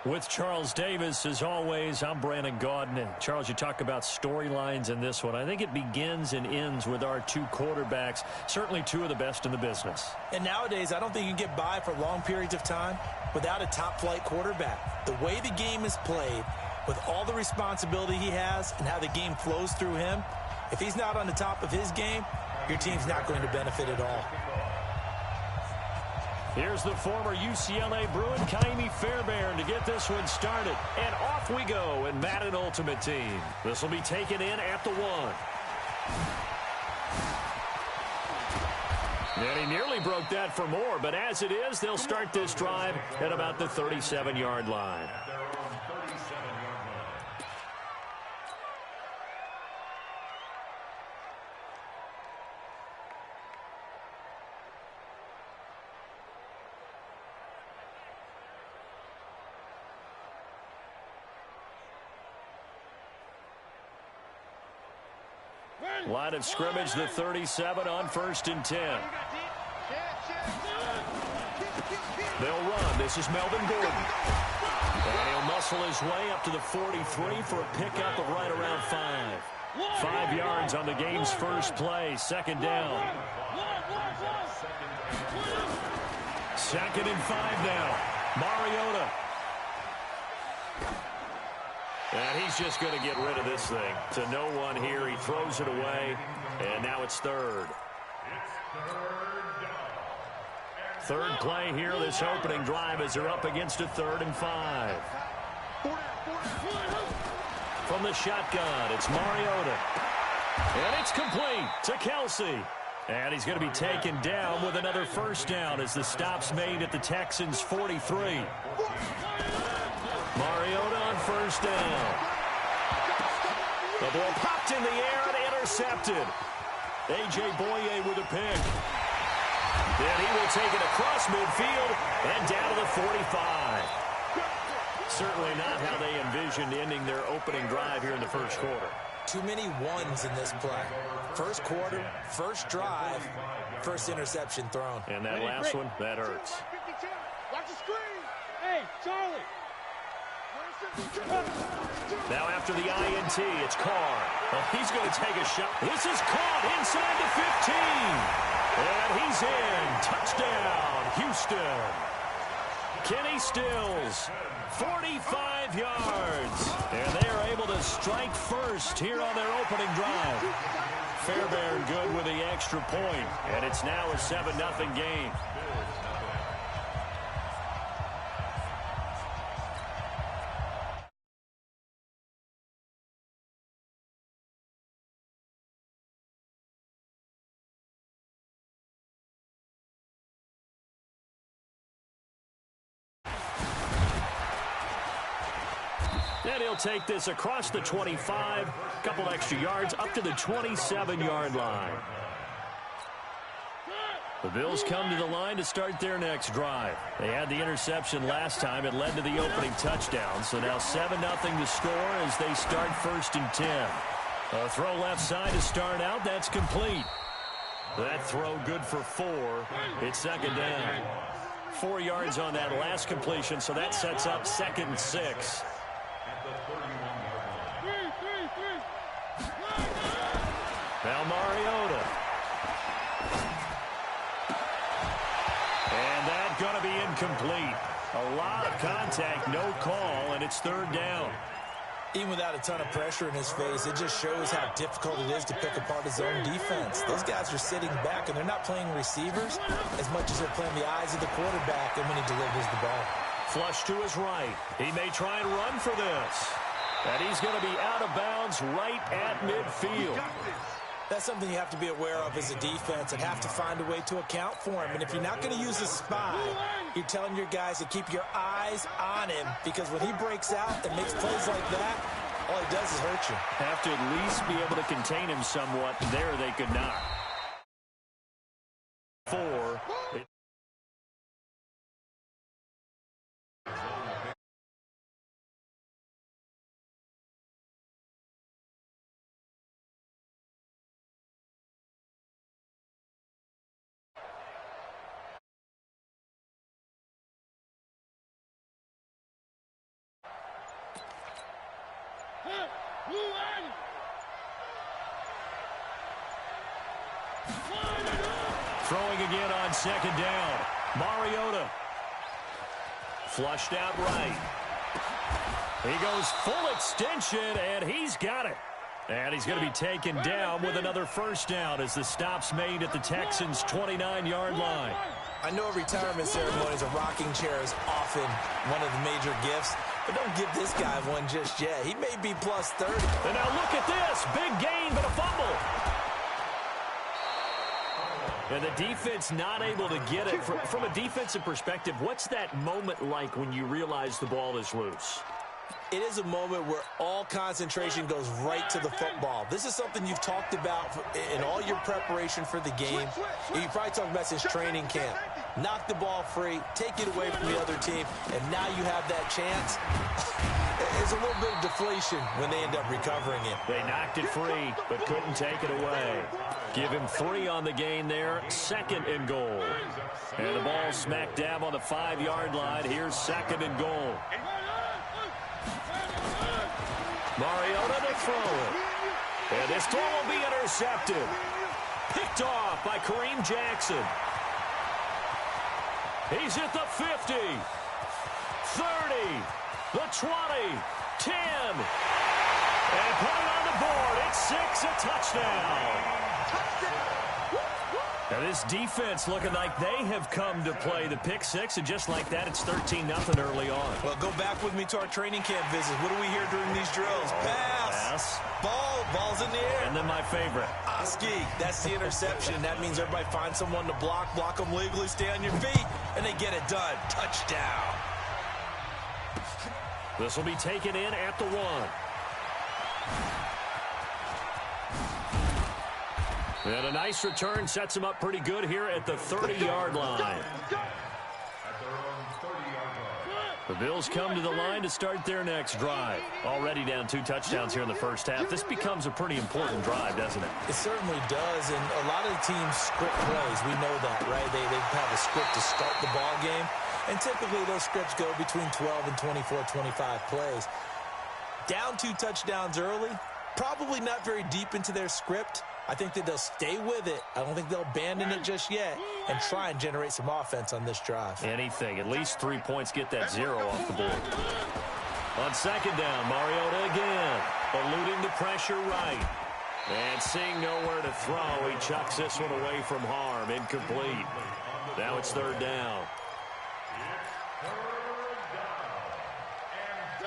With Charles Davis, as always, I'm Brandon Gaudin. And Charles, you talk about storylines in this one. I think it begins and ends with our two quarterbacks, certainly two of the best in the business. And nowadays, I don't think you can get by for long periods of time without a top-flight quarterback. The way the game is played, with all the responsibility he has and how the game flows through him, if he's not on the top of his game, your team's not going to benefit at all. Here's the former UCLA Bruin, Kaimi Fairbairn, to get this one started. And off we go in Madden Ultimate Team. This will be taken in at the 1. And he nearly broke that for more, but as it is, they'll start this drive at about the 37-yard line. Line of scrimmage, the 37 on 1st and 10. They'll run. This is Melvin Gordon. And he'll muscle his way up to the 43 for a pickup of right around 5. 5 yards on the game's first play. 2nd down. 2nd and 5 now. Mariota. And he's just going to get rid of this thing. To no one here. He throws it away. And now it's 3rd. 3rd play here, this opening drive, as they're up against a 3rd and 5. From the shotgun, it's Mariota. And it's complete to Kelsey. And he's going to be taken down with another 1st down as the stop's made at the Texans' 43. Mariota on 1st down. The ball popped in the air and intercepted. A.J. Boye with a pick. Then he will take it across midfield and down to the 45. Certainly not how they envisioned ending their opening drive here in the 1st quarter. Too many ones in this play. 1st quarter, 1st drive, 1st interception thrown. And that last one, that hurts. Watch the screen. Hey, Charlie. Now after the INT, it's Carr. Well, he's going to take a shot. This is caught inside the 15. And he's in. Touchdown, Houston. Kenny Stills, 45 yards. And they are able to strike first here on their opening drive. Fairbairn good with the extra point. And it's now a 7-0 game. And he'll take this across the 25, a couple extra yards, up to the 27-yard line. The Bills come to the line to start their next drive. They had the interception last time. It led to the opening touchdown. So now 7-0 to score as they start 1st and 10. A throw left side to start out. That's complete. That throw good for 4. It's 2nd down. 4 yards on that last completion, so that sets up 2nd and 6. Now Mariota. And that's going to be incomplete. A lot of contact, no call, and it's 3rd down. Even without a ton of pressure in his face, it just shows how difficult it is to pick apart his own defense. Those guys are sitting back, and they're not playing receivers as much as they're playing the eyes of the quarterback and when he delivers the ball. Flush to his right. He may try and run for this. And he's going to be out of bounds right at midfield. That's something you have to be aware of as a defense and have to find a way to account for him. And if you're not going to use a spy, you're telling your guys to keep your eyes on him, because when he breaks out and makes plays like that, all he does is hurt you. Have to at least be able to contain him somewhat. There they could not. 4. Throwing again on second down. Mariota. Flushed out right. He goes full extension, and he's got it. And he's going to be taken down with another first down as the stop's made at the Texans' 29-yard line. I know retirement ceremonies, a rocking chair is often one of the major gifts, but don't give this guy one just yet. He may be plus 30. And now look at this. Big gain, but a fumble. And the defense not able to get it. From a defensive perspective, what's that moment like when you realize the ball is loose? It is a moment where all concentration goes right to the football. This is something you've talked about in all your preparation for the game. You probably talked about since training camp. Knock the ball free, take it away from the other team, and now you have that chance. It's a little bit of deflation when they end up recovering it. They knocked it free, but couldn't take it away. Give him 3 on the gain there, 2nd and goal. And the ball smack dab on the 5-yard line. Here's 2nd and goal. Mariota to throw it. And this throw will be intercepted. Picked off by Kareem Jackson. He's at the 50, 30, the 20, 10. And put it on the board. It's 6, a touchdown. Now this defense looking like they have come to play the pick 6, and just like that, it's 13-0 early on. Well, go back with me to our training camp visits. What do we hear during these drills? Pass. Ball's in the air. And then my favorite. Oski, that's the interception. That means everybody finds someone to block them legally, stay on your feet, and they get it done. Touchdown. This will be taken in at the 1. And a nice return sets him up pretty good here at the 30-yard line. The Bills come to the line to start their next drive. Already down 2 touchdowns here in the first half. This becomes a pretty important drive, doesn't it? It certainly does, and a lot of the teams script plays. We know that, right? They have a script to start the ball game, and typically those scripts go between 12 and 24, 25 plays. Down 2 touchdowns early, probably not very deep into their script. I think that they'll stay with it. I don't think they'll abandon it just yet and try and generate some offense on this drive. Anything. At least 3 points, get that 0 off the board. On second down, Mariota again. Eluding the pressure right. And seeing nowhere to throw, he chucks this one away from harm. Incomplete. Now it's 3rd down.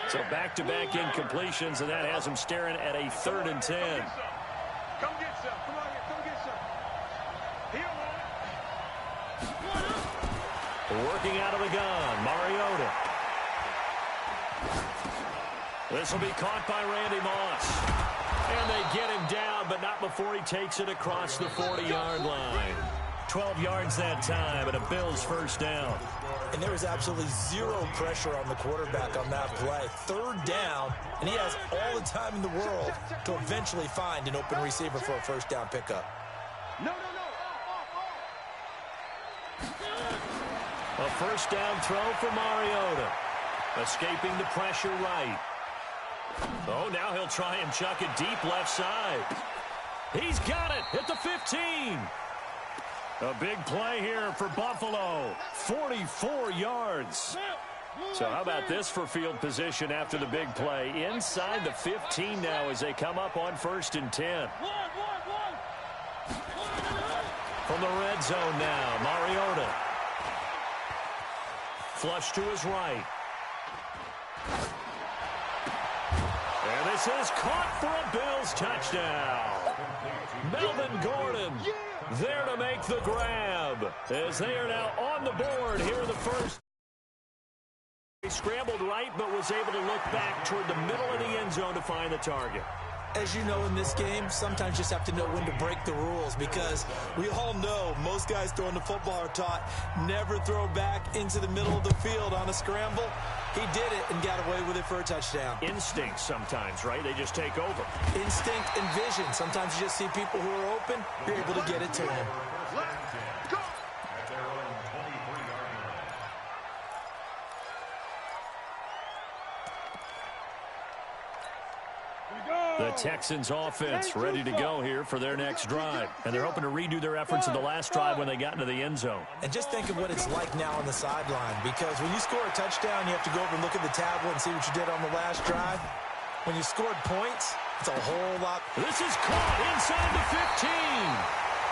So back-to-back incompletions, and that has him staring at a 3rd and 10. Come get some. Come on here. Come get some. Here, man. Working out of the gun, Mariota. This will be caught by Randy Moss. And they get him down, but not before he takes it across the 40-yard line. 12 yards that time, and a Bills first down. And there was absolutely 0 pressure on the quarterback on that play. 3rd down, and he has all the time in the world to eventually find an open receiver for a first down pickup. No. A first down throw for Mariota. Escaping the pressure right. Oh, now he'll try and chuck it deep left side. He's got it at the 15. A big play here for Buffalo. 44 yards. So how about this for field position after the big play? Inside the 15 now as they come up on 1st and 10. From the red zone now, Mariota. Flush to his right. And this is caught for a Bills touchdown. Melvin Gordon there to make the grab as they are now on the board here in the first. He scrambled right but was able to look back toward the middle of the end zone to find the target. As you know, in this game, sometimes you just have to know when to break the rules, because we all know most guys throwing the football are taught never throw back into the middle of the field on a scramble. He did it and got away with it for a touchdown. Instinct sometimes, right? They just take over. Instinct and vision. Sometimes you just see people who are open, you're able to get it to them. We go. The Texans offense ready to go here for their next drive. And they're hoping to redo their efforts in the last drive when they got into the end zone. And just think of what it's like now on the sideline, because when you score a touchdown, you have to go over and look at the tablet and see what you did on the last drive. When you scored points, it's a whole lot. This is caught inside the 15.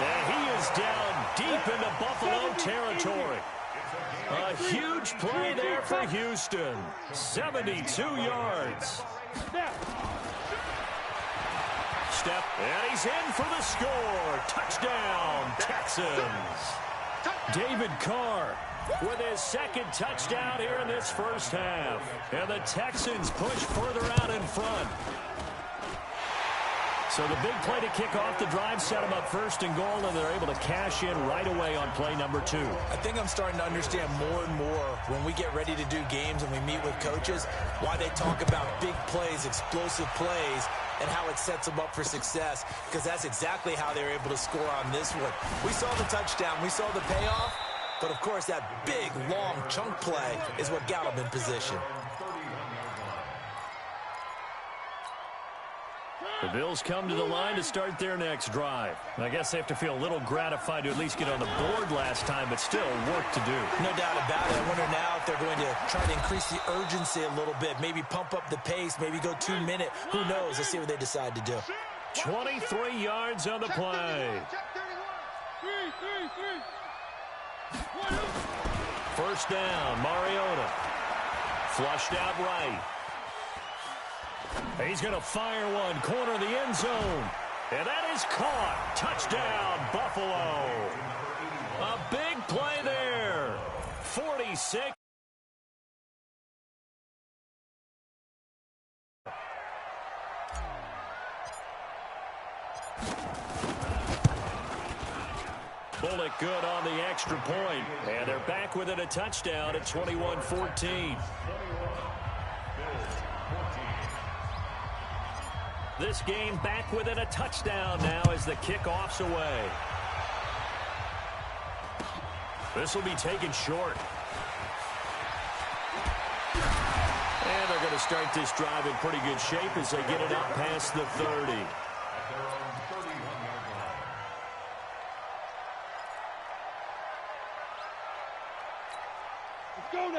And he is down deep into Buffalo territory. A huge play there for Houston. 72 yards. Step, and he's in for the score. Touchdown, Texans. David Carr with his second touchdown here in this first half. And the Texans push further out in front. So the big play to kick off the drive set them up first and goal, and they're able to cash in right away on play number 2. I think I'm starting to understand more and more when we get ready to do games and we meet with coaches why they talk about big plays, explosive plays, and how it sets them up for success, because that's exactly how they were able to score on this one. We saw the touchdown. We saw the payoff. But, of course, that big, long chunk play is what got them in position. The Bills come to the line to start their next drive. I guess they have to feel a little gratified to at least get on the board last time, but still work to do. No doubt about it. I wonder now if they're going to try to increase the urgency a little bit, maybe pump up the pace, maybe go 2-minute. Who knows? Let's see what they decide to do. 23 yards on the play. First down, Mariota. Flushed out right. He's going to fire one, corner of the end zone. And that is caught. Touchdown, Buffalo. A big play there. 46. Bullock good on the extra point. And they're back within a touchdown at 21-14. This game back within a touchdown now as the kickoff's away. This will be taken short. And they're going to start this drive in pretty good shape as they get it out past the 30.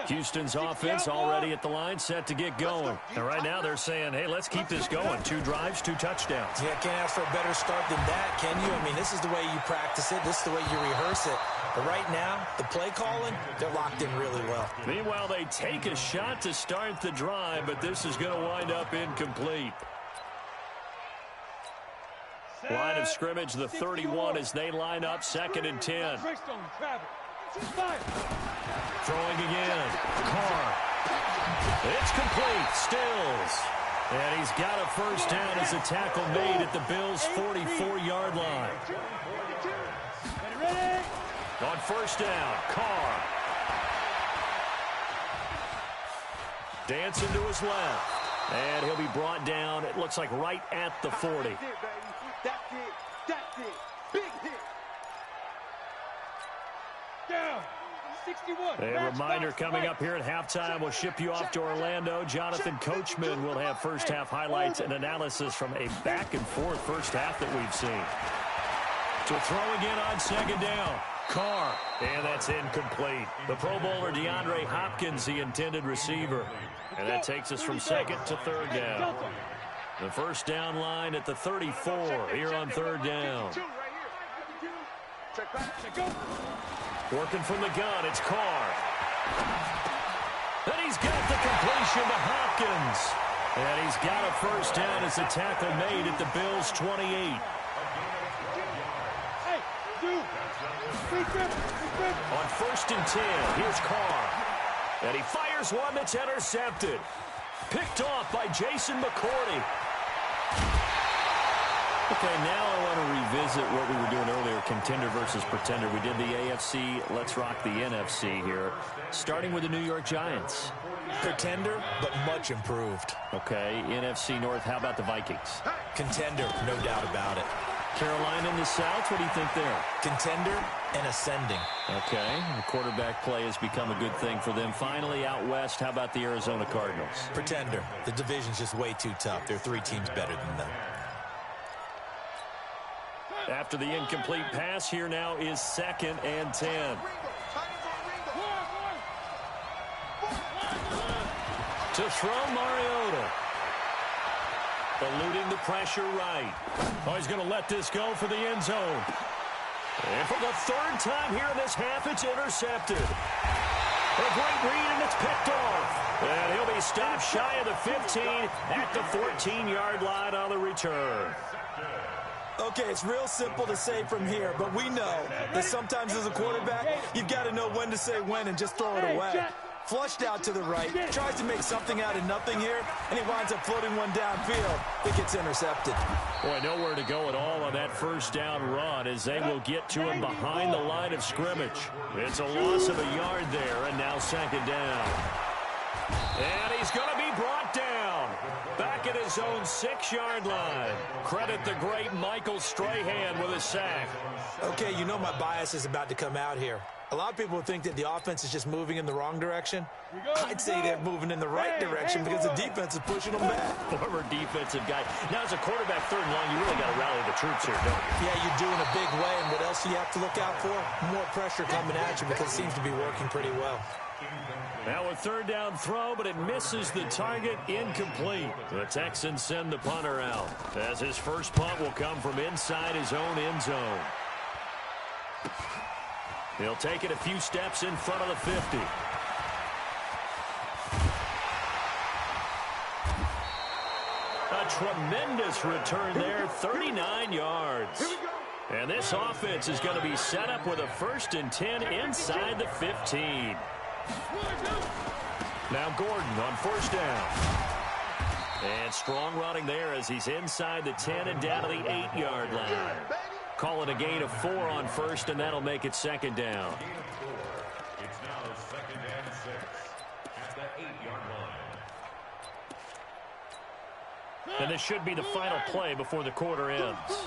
Houston's offense already at the line, set to get going. And right now they're saying, hey, let's keep this going. 2 drives, 2 touchdowns. Yeah, can't ask for a better start than that, can you? I mean, this is the way you practice it. This is the way you rehearse it. But right now, the play calling, they're locked in really well. Meanwhile, they take a shot to start the drive, but this is going to wind up incomplete. Line of scrimmage, the 31 as they line up, 2nd and 10. Throwing again. Carr. It's complete. Stills. And he's got a first down as a tackle made at the Bills' 44-yard line. On first down, Carr. Dancing to his left. And he'll be brought down, it looks like right at the 40. That's it. Big hit. Down. 61. A reminder coming up here at halftime. We'll ship you off to Orlando. Jonathan Coachman will have first half highlights and analysis from a back-and-forth first half that we've seen. To throw again on 2nd down. Carr. And that's incomplete. The Pro Bowler DeAndre Hopkins, the intended receiver. And that takes us from 2nd to 3rd down. The first down line at the 34 here on 3rd down. Working from the gun, it's Carr. And he's got the completion to Hopkins. And he's got a first down as the tackle made at the Bills' 28. On 1st and 10, here's Carr. And he fires one that's intercepted. Picked off by Jason McCourty. Okay, now I want to revisit what we were doing earlier, contender versus pretender. We did the AFC, let's rock the NFC here, starting with the New York Giants. Pretender, but much improved. Okay, NFC North, how about the Vikings? Contender, no doubt about it. Carolina in the South, what do you think there? Contender and ascending. Okay, the quarterback play has become a good thing for them. Finally, out west, how about the Arizona Cardinals? Pretender. The division's just way too tough. There are 3 teams better than them. After the incomplete pass, here now is 2nd and 10. To throw, Mariota. Eluding the pressure right. Oh, he's going to let this go for the end zone. And for the 3rd time here in this half, it's intercepted. A great read, and it's picked off. And he'll be stopped shy of the 15 at the 14-yard line on the return. Okay, it's real simple to say from here, but we know that sometimes as a quarterback, you've got to know when to say when and just throw it away. Flushed out to the right, tries to make something out of nothing here, and he winds up floating one downfield that gets intercepted. Boy, nowhere to go at all on that first down run as they will get to him behind the line of scrimmage. It's a loss of a yard there, and now 2nd down. And he's going to be brought down back at his own 6-yard line. Credit the great Michael Strahan with a sack. Okay, you know my bias is about to come out here. A lot of people think that the offense is just moving in the wrong direction. I'd say they're moving in the right direction because the defense is pushing them back. Former defensive guy. Now, as a quarterback 3rd and long, you really got to rally the troops here, don't you? Yeah, you're doing a big way, and what else do you have to look out for? More pressure coming at you because it seems to be working pretty well. Now a 3rd down throw, but it misses the target, incomplete. The Texans send the punter out as his first punt will come from inside his own end zone. He'll take it a few steps in front of the 50. A tremendous return there, 39 yards. And this offense is going to be set up with a 1st and 10 inside the 15. Now Gordon on 1st down. And strong running there as he's inside the 10 and down to the 8-yard line. Call it a gain of 4 on 1st, and that'll make it 2nd down. It's now 2nd and 6 at the 8-yard line. And this should be the final play before the quarter ends.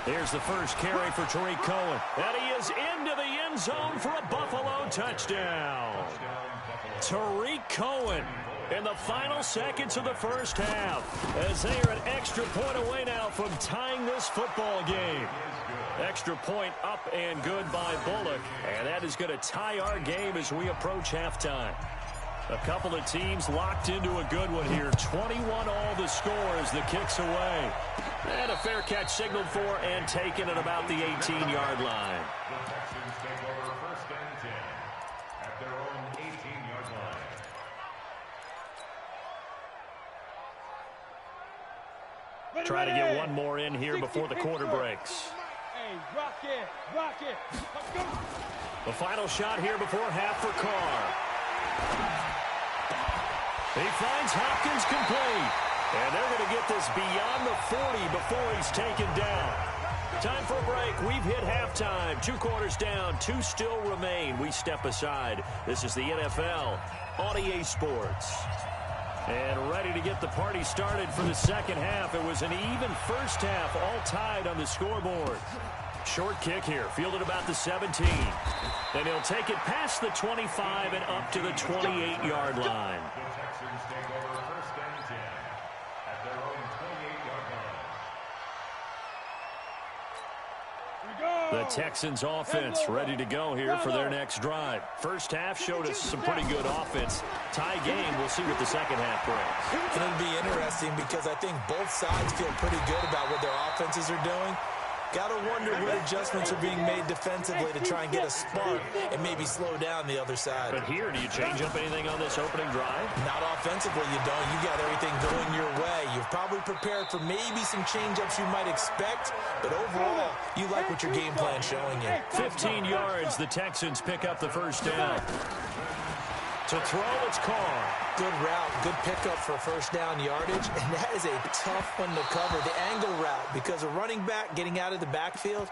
Here's the first carry for Tariq Cohen. And he is into the end zone for a Buffalo touchdown. Tariq Cohen in the final seconds of the first half as they are an extra point away now from tying this football game. Extra point up and good by Bullock, and that is going to tie our game as we approach halftime. A couple of teams locked into a good one here. 21 all the score as the kick's away. And a fair catch signaled for and taken at about the 18-yard line. The Texans take over 1st and 10 at their own 18-yard line. Try to get one more in here before the quarter breaks. Hey, rock it, rock it. Let's go. The final shot here before half for Carr. He finds Hopkins complete. And they're going to get this beyond the 40 before he's taken down. Time for a break. We've hit halftime. 2 quarters down. 2 still remain. We step aside. This is the NFL on EA Sports. And ready to get the party started for the second half. It was an even first half, all tied on the scoreboard. Short kick here, fielded about the 17. And he'll take it past the 25 and up to the 28-yard line. The Texans take over 1st and 10 at their own 28-yard line. The Texans offense ready to go here for their next drive. First half showed us some pretty good offense. Tie game, we'll see what the second half brings. And it'll be interesting because I think both sides feel pretty good about what their offenses are doing. Got to wonder what adjustments are being made defensively to try and get a spark and maybe slow down the other side. But here, do you change up anything on this opening drive? Not offensively, you don't. You got everything going your way. You've probably prepared for maybe some change-ups you might expect, but overall, you like what your game plan's showing you. 15 yards, the Texans pick up the first down. To throw, it's Carr. Good route, good pickup for first down yardage, and that is a tough one to cover, the angle route, because a running back getting out of the backfield,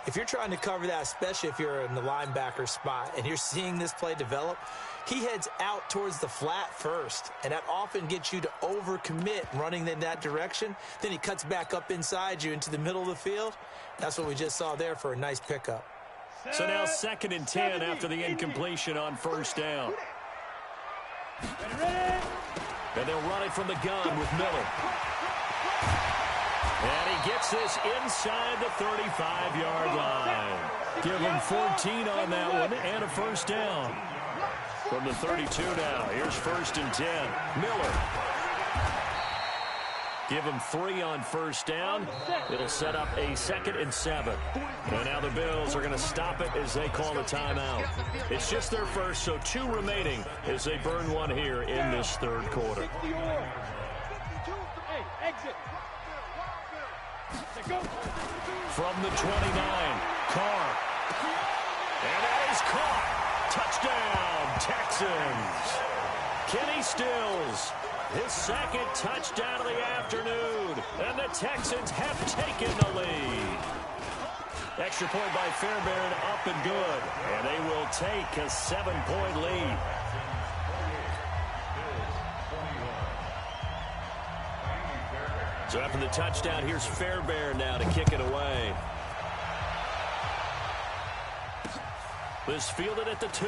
If you're trying to cover that, especially if you're in the linebacker spot and you're seeing this play develop, he heads out towards the flat first, and that often gets you to overcommit running in that direction. Then he cuts back up inside you into the middle of the field. That's what we just saw there for a nice pickup. So now 2nd and 10 after the incompletion on first down. And they'll run it from the gun with Miller. And he gets this inside the 35-yard line. Give him 14 on that one and a first down. From the 32 now, here's 1st and 10. Miller. Give him 3 on first down. It'll set up a 2nd and 7. And now the Bills are going to stop it as they call a timeout. It's just their first, so 2 remaining as they burn one here in this 3rd quarter. From the 29, Carr. And that is caught. Touchdown, Texans. Kenny Stills, his 2nd touchdown of the afternoon. And the Texans have taken the lead. Extra point by Fairbairn, up and good. And they will take a 7-point lead. So after the touchdown, here's Fairbairn now to kick it away. This fielded at the 2.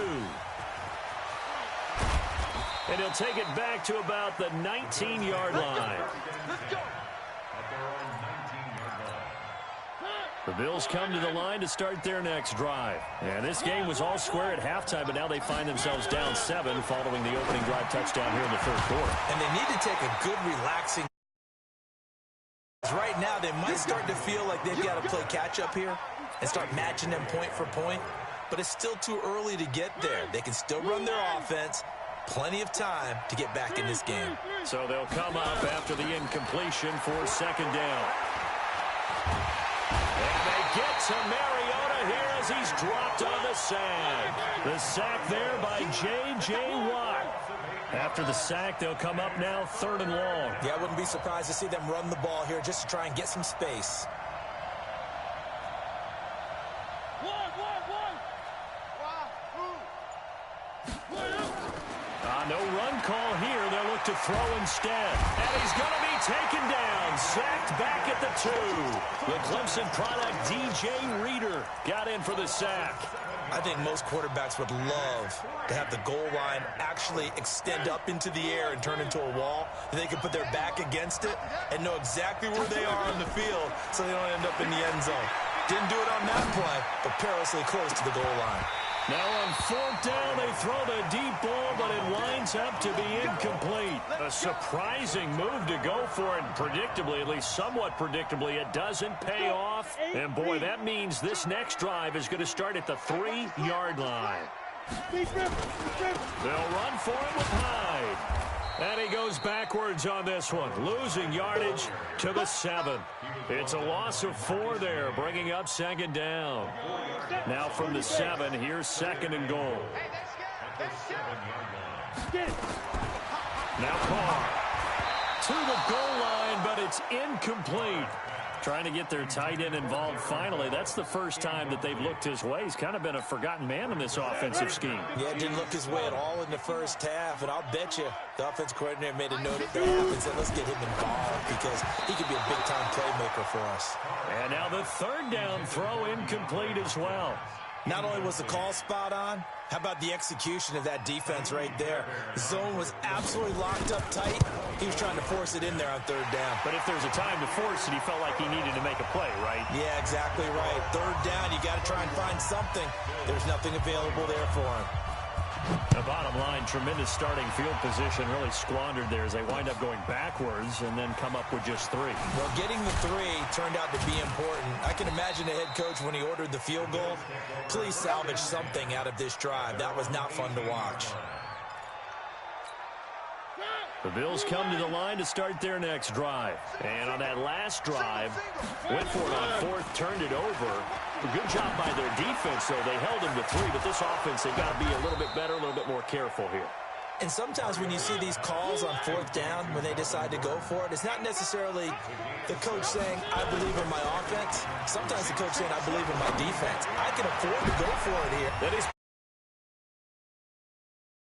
And he'll take it back to about the 19-yard line. The Bills come to the line to start their next drive. And this game was all square at halftime, but now they find themselves down 7 following the opening drive touchdown here in the 3rd quarter. And they need to take a good, relaxing. Right now, they might start to feel like they've got to play catch-up here and start matching them point for point. But it's still too early to get there. They can still run their offense. Plenty of time to get back in this game. So they'll come up after the incompletion for 2nd down. And they get to Mariota here as he's dropped on the sack. The sack there by J.J. Watt. After the sack, they'll come up now 3rd and long. Yeah, I wouldn't be surprised to see them run the ball here just to try and get some space. No run call here. They'll look to throw instead. And he's going to be taken down. Sacked back at the 2. The Clemson product, DJ Reader, got in for the sack. I think most quarterbacks would love to have the goal line actually extend up into the air and turn into a wall. And they can put their back against it and know exactly where they are on the field so they don't end up in the end zone. Didn't do it on that play, but perilously close to the goal line. Now on 4th down, they throw the deep ball, but it winds up to be incomplete. A surprising move to go for it. Predictably, at least somewhat predictably, it doesn't pay off. And boy, that means this next drive is going to start at the 3-yard line. They'll run for it with Hyde. And he goes backwards on this one, losing yardage to the 7. It's a loss of 4 there, bringing up 2nd down. Now from the 7, here's 2nd and goal. Now Carr to the goal line, but it's incomplete. Trying to get their tight end involved finally. That's the first time that they've looked his way. He's kind of been a forgotten man in this offensive scheme. Yeah, it didn't look his way at all in the first half, and I'll bet you the offense coordinator made a note of that and said, let's get him involved because he could be a big-time playmaker for us. And now the 3rd down throw incomplete as well. Not only was the call spot on, how about the execution of that defense right there? The zone was absolutely locked up tight. He was trying to force it in there on 3rd down. But if there's a time to force it, he felt like he needed to make a play, right? Yeah, exactly right. 3rd down, you got to try and find something. There's nothing available there for him. The bottom line, tremendous starting field position, really squandered there as they wind up going backwards and then come up with just 3. Well, getting the 3 turned out to be important. I can imagine the head coach when he ordered the field goal. Please salvage something out of this drive. That was not fun to watch. The Bills come to the line to start their next drive. And on that last drive, went for it on 4th, turned it over. A good job by their defense, though. They held him to 3, but this offense, they've got to be a little bit better, a little bit more careful here. And sometimes when you see these calls on fourth down, when they decide to go for it, it's not necessarily the coach saying, I believe in my offense. Sometimes the coach saying, I believe in my defense. I can afford to go for it here. That is